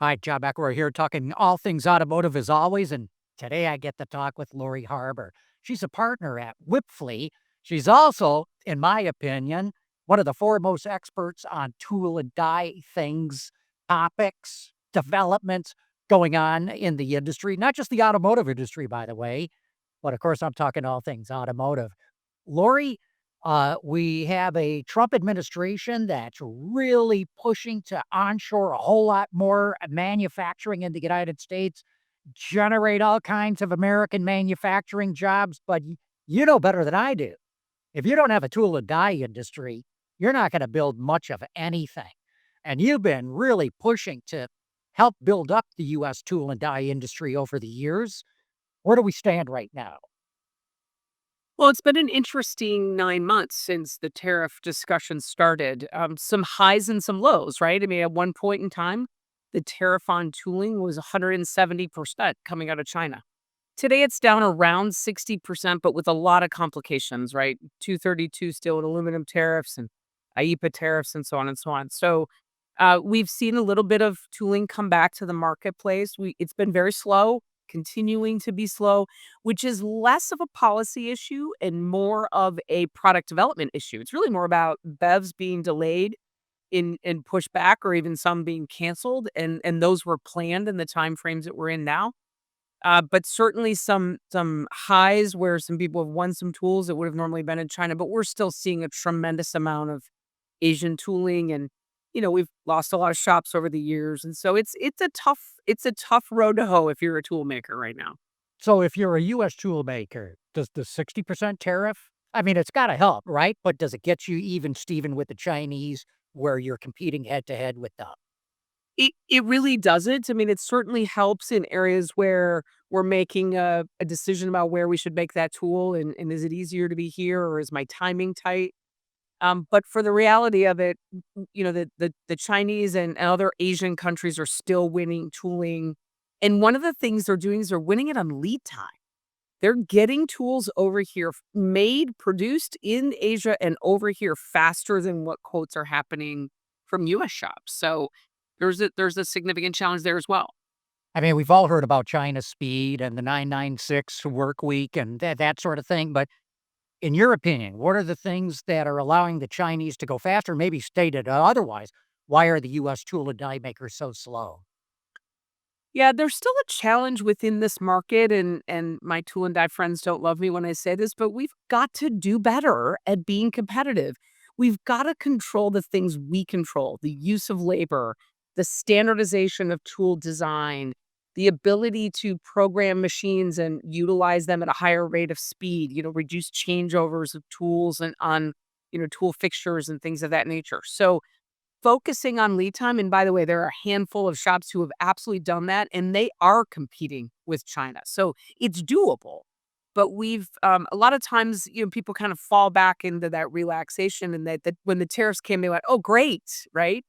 Hi, John McElroy here, talking all things automotive as always. And today I get to talk with Laurie Harbour. She's a partner at Wipfli. She's also, in my opinion, one of the foremost experts on tool and die things, topics, developments going on in the industry, not just the automotive industry, by the way, but of course, I'm talking all things automotive. Lori, we have a Trump administration that's really pushing to onshore a whole lot more manufacturing in the United States, generate all kinds of American manufacturing jobs. But you know better than I do. If you don't have a tool and die industry, you're not going to build much of anything. And you've been really pushing to help build up the U.S. tool and die industry over the years. Where do we stand right now? Well, it's been an interesting 9 months since the tariff discussion started. Some highs and some lows, right? I mean, at one point in time, the tariff on tooling was 170% coming out of China. Today, it's down around 60%, but with a lot of complications, right? 232 steel and aluminum tariffs and IEPA tariffs and so on and so on. So we've seen a little bit of tooling come back to the marketplace. It's been very slow, continuing to be slow, which is less of a policy issue and more of a product development issue. It's really more about BEVs being delayed in pushed back or even some being canceled, and those were planned in the time frames that we're in now. But certainly some highs where some people have won some tools that would have normally been in China, but we're still seeing a tremendous amount of Asian tooling and we've lost a lot of shops over the years. And so it's a tough road to hoe if you're a tool maker right now. So if you're a US tool maker, does the 60% tariff, I mean, it's gotta help, right? But does it get you even Steven with the Chinese where you're competing head to head with them? It really doesn't. I mean, it certainly helps in areas where we're making a decision about where we should make that tool and is it easier to be here or is my timing tight? But for the reality of it, the Chinese and other Asian countries are still winning tooling. And one of the things they're doing is they're winning it on lead time. They're getting tools over here made, produced in Asia and over here faster than what quotes are happening from US shops. So there's a significant challenge there as well. I mean, we've all heard about China's speed and the 996 work week and that sort of thing. But in your opinion, what are the things that are allowing the Chinese to go faster? Maybe stated otherwise, why are the US tool and die makers so slow? Yeah, there's still a challenge within this market, and my tool and die friends don't love me when I say this, but we've got to do better at being competitive. We've got to control the things we control, the use of labor, the standardization of tool design, the ability to program machines and utilize them at a higher rate of speed, reduce changeovers of tools and on, tool fixtures and things of that nature. So focusing on lead time, and by the way, there are a handful of shops who have absolutely done that, and they are competing with China. So it's doable. But we've a lot of times, people kind of fall back into that relaxation and that when the tariffs came, they went, "Oh, great," right?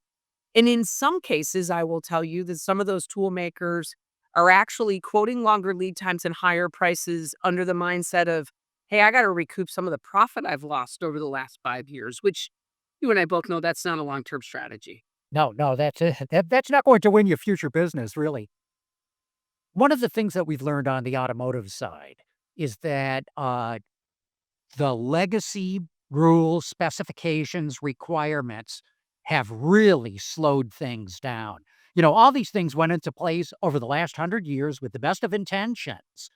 And in some cases, I will tell you that some of those tool makers are actually quoting longer lead times and higher prices under the mindset of, "Hey, I got to recoup some of the profit I've lost over the last 5 years," which you and I both know that's not a long-term strategy. No, no, that's it. That's not going to win you future business, really. One of the things that we've learned on the automotive side is that the legacy rules, specifications, requirements have really slowed things down. All these things went into place over the last 100 years with the best of intentions.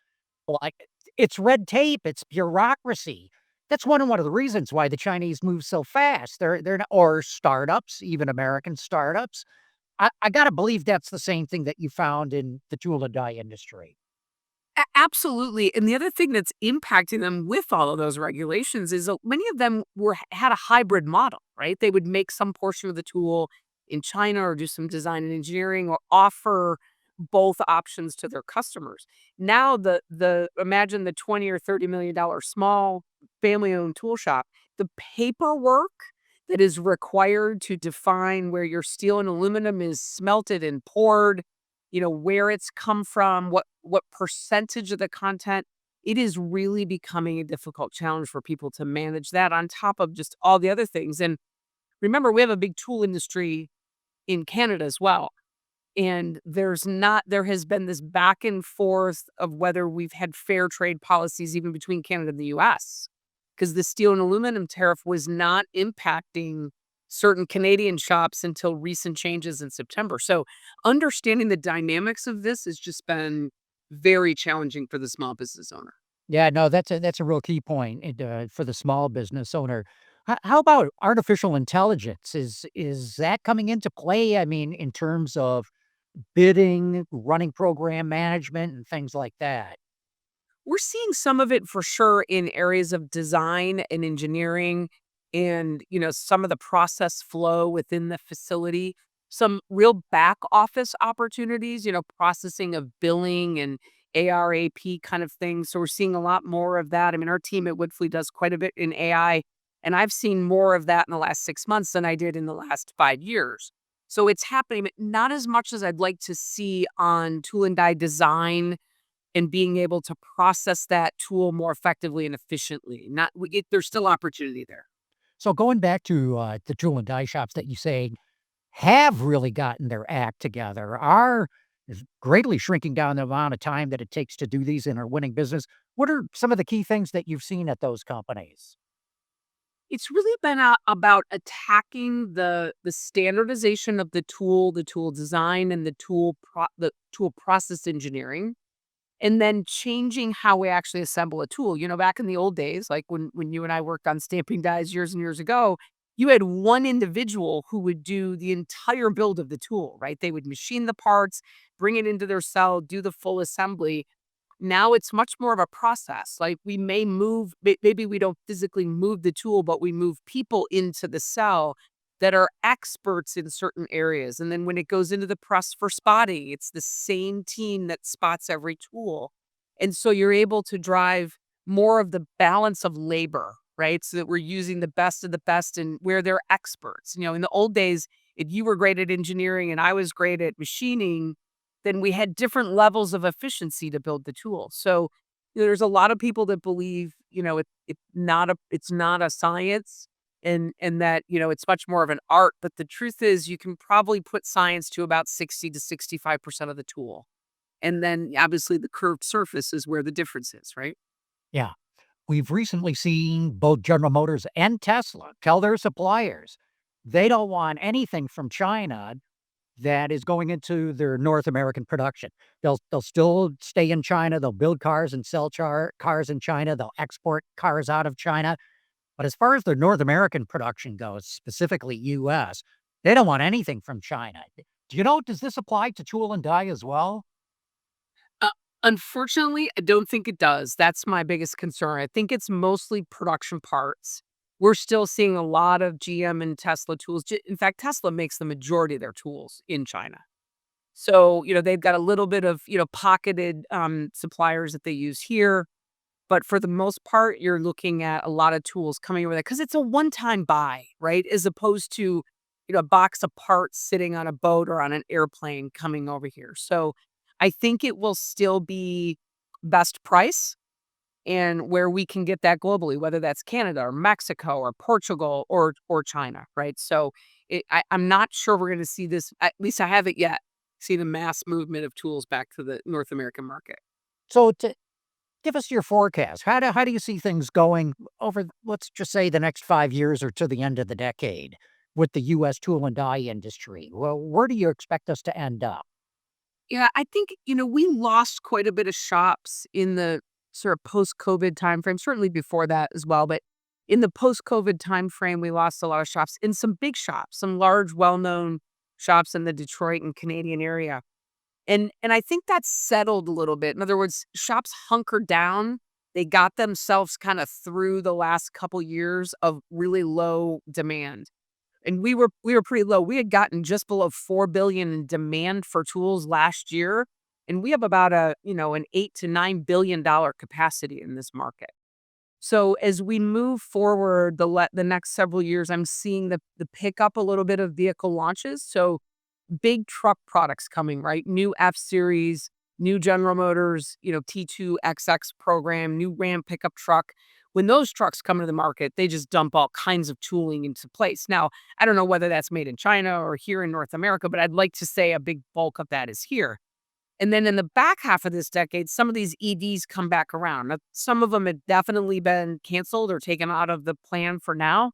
Like, it's red tape, it's bureaucracy. That's one of the reasons why the Chinese move so fast. They're not, or startups, even American startups. I gotta believe that's the same thing that you found in the tool and die industry. Absolutely, and the other thing that's impacting them with all of those regulations is, many of them had a hybrid model, right? They would make some portion of the tool in China or do some design and engineering or offer both options to their customers. Now the imagine the 20 or $30 million small family-owned tool shop, the paperwork that is required to define where your steel and aluminum is smelted and poured, where it's come from, what percentage of the content, it is really becoming a difficult challenge for people to manage that on top of just all the other things. And remember, we have a big tool industry in Canada as well. And there has been this back and forth of whether we've had fair trade policies even between Canada and the US, because the steel and aluminum tariff was not impacting certain Canadian shops until recent changes in September. So understanding the dynamics of this has just been very challenging for the small business owner. Yeah, no, that's a real key point for the small business owner. How about artificial intelligence? Is that coming into play? I mean, in terms of bidding, running program management, and things like that. We're seeing some of it for sure in areas of design and engineering and, some of the process flow within the facility. Some real back office opportunities, processing of billing and ARAP kind of things. So we're seeing a lot more of that. I mean, our team at Wipfli does quite a bit in AI, and I've seen more of that in the last 6 months than I did in the last 5 years. So it's happening, but not as much as I'd like to see on tool and die design and being able to process that tool more effectively and efficiently. Not we it there's still opportunity there. So going back to the tool and die shops that you say have really gotten their act together, are is greatly shrinking down the amount of time that it takes to do these and are winning business. What are some of the key things that you've seen at those companies? It's really been about attacking the standardization of the tool design, and the tool process engineering, and then changing how we actually assemble a tool. Back in the old days, like when you and I worked on stamping dies years and years ago, you had one individual who would do the entire build of the tool, right? They would machine the parts, bring it into their cell, do the full assembly. Now it's much more of a process. Like, we may maybe we don't physically move the tool, but we move people into the cell that are experts in certain areas. And then when it goes into the press for spotting, it's the same team that spots every tool. And so you're able to drive more of the balance of labor, right? So that we're using the best of the best and where they're experts. In the old days, if you were great at engineering and I was great at machining, then we had different levels of efficiency to build the tool. So, there's a lot of people that believe, it's not a science, and that, it's much more of an art. But the truth is you can probably put science to about 60 to 65% of the tool. And then obviously the curved surface is where the difference is, right? Yeah. We've recently seen both General Motors and Tesla tell their suppliers they don't want anything from China that is going into their North American production. They'll still stay in China. They'll build cars and sell cars in China. They'll export cars out of China. But as far as their North American production goes, specifically US, they don't want anything from China. Do you know, does this apply to tool and die as well? Uh, Unfortunately, I don't think it does. That's my biggest concern. I think it's mostly production parts. We're still seeing a lot of GM and Tesla tools. In fact, Tesla makes the majority of their tools in China. So, they've got a little bit of, pocketed suppliers that they use here. But for the most part, you're looking at a lot of tools coming over there because it's a one-time buy, right? As opposed to, a box of parts sitting on a boat or on an airplane coming over here. So I think it will still be best price and where we can get that globally, whether that's Canada or Mexico or Portugal or China, right? So I'm not sure we're going to see this. At least I haven't yet seen a mass movement of tools back to the North American market. So to give us your forecast. How do you see things going over, let's just say, the next 5 years or to the end of the decade with the US tool and die industry? Well, where do you expect us to end up? Yeah, I think, we lost quite a bit of shops in the sort of post-COVID timeframe, certainly before that as well. But in the post-COVID timeframe, we lost a lot of shops in some big shops, some large, well-known shops in the Detroit and Canadian area. And I think that's settled a little bit. In other words, shops hunkered down. They got themselves kind of through the last couple years of really low demand. And we were pretty low. We had gotten just below 4 billion in demand for tools last year, and we have about an 8 to $9 billion capacity in this market. So as we move forward the next several years, I'm seeing the pickup a little bit of vehicle launches. So big truck products coming, right? New F series, new General Motors, T2 XX program, new Ram pickup truck. when those trucks come to the market, they just dump all kinds of tooling into place. Now, I don't know whether that's made in China or here in North America, but I'd like to say a big bulk of that is here. And then in the back half of this decade, some of these EVs come back around. Now, some of them have definitely been canceled or taken out of the plan for now,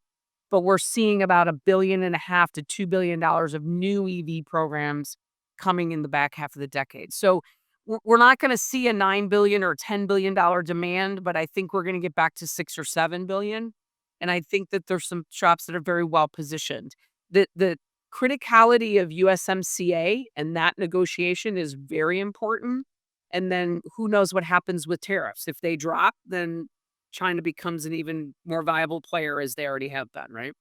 but we're seeing about $1.5 billion to $2 billion of new EV programs coming in the back half of the decade. So we're not going to see a $9 billion or $10 billion demand, but I think we're going to get back to 6 or 7 billion. And I think that there's some shops that are very well positioned. The criticality of USMCA and that negotiation is very important. And then who knows what happens with tariffs? If they drop, then China becomes an even more viable player as they already have been, right?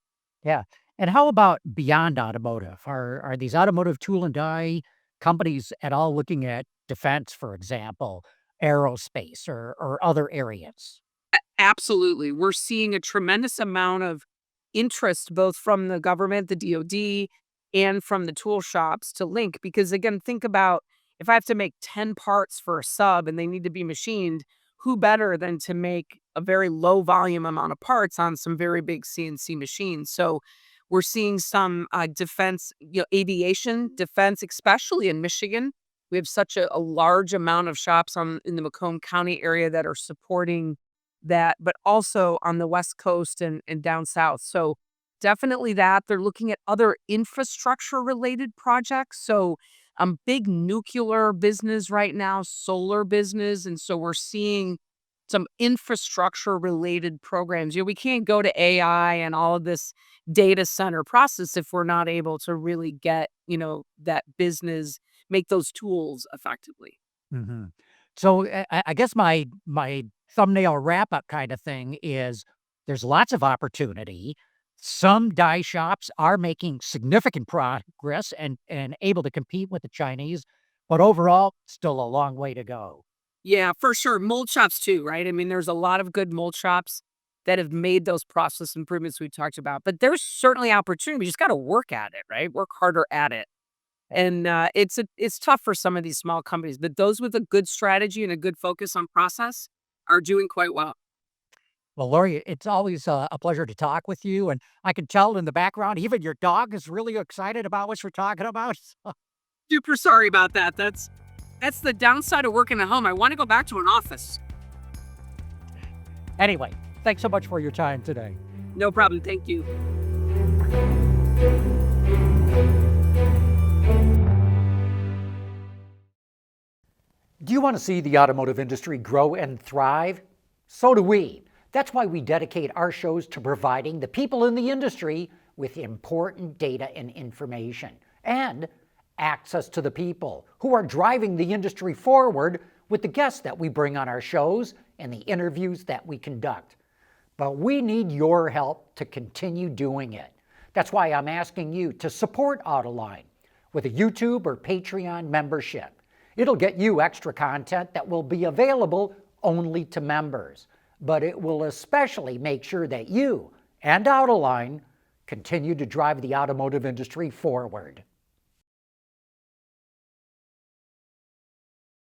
Yeah. And how about beyond automotive? Are these automotive tool and die companies at all looking at defense, for example, aerospace or other areas? Absolutely. We're seeing a tremendous amount of interest both from the government, the DoD, and from the tool shops to link. Because again, think about if I have to make 10 parts for a sub and they need to be machined, who better than to make a very low volume amount of parts on some very big CNC machines? So we're seeing some defense, aviation defense, especially in Michigan. We have such a large amount of shops in the Macomb County area that are supporting that, but also on the West Coast and down south. So definitely that. They're looking at other infrastructure related projects. So big nuclear business right now, solar business. And so we're seeing some infrastructure related programs. We can't go to AI and all of this data center process if we're not able to really get, that business, make those tools effectively. Mhm. So, I guess my thumbnail wrap-up kinda thing is there's lots of opportunity. Some die shops are making significant progress and able to compete with the Chinese, but overall, still a long way to go. Yeah, for sure. Mold shops too, right? I mean, there's a lot of good mold shops that have made those process improvements we talked about, but there's certainly opportunity. You just got to work at it, right? Work harder at it. And it's tough for some of these small companies, but those with a good strategy and a good focus on process are doing quite well. Well, Lori, it's always a pleasure to talk with you, and I can tell in the background, even your dog is really excited about what you're talking about. Super sorry about that. That's the downside of working at home. I want to go back to an office. Anyway, thanks so much for your time today. No problem. Thank you. Do you want to see the automotive industry grow and thrive? So do we. That's why we dedicate our shows to providing the people in the industry with important data and information, and access to the people who are driving the industry forward with the guests that we bring on our shows and the interviews that we conduct. But we need your help to continue doing it. That's why I'm asking you to support Autoline with a YouTube or Patreon membership. It'll get you extra content that will be available only to members, but it will especially make sure that you and Autoline continue to drive the automotive industry forward.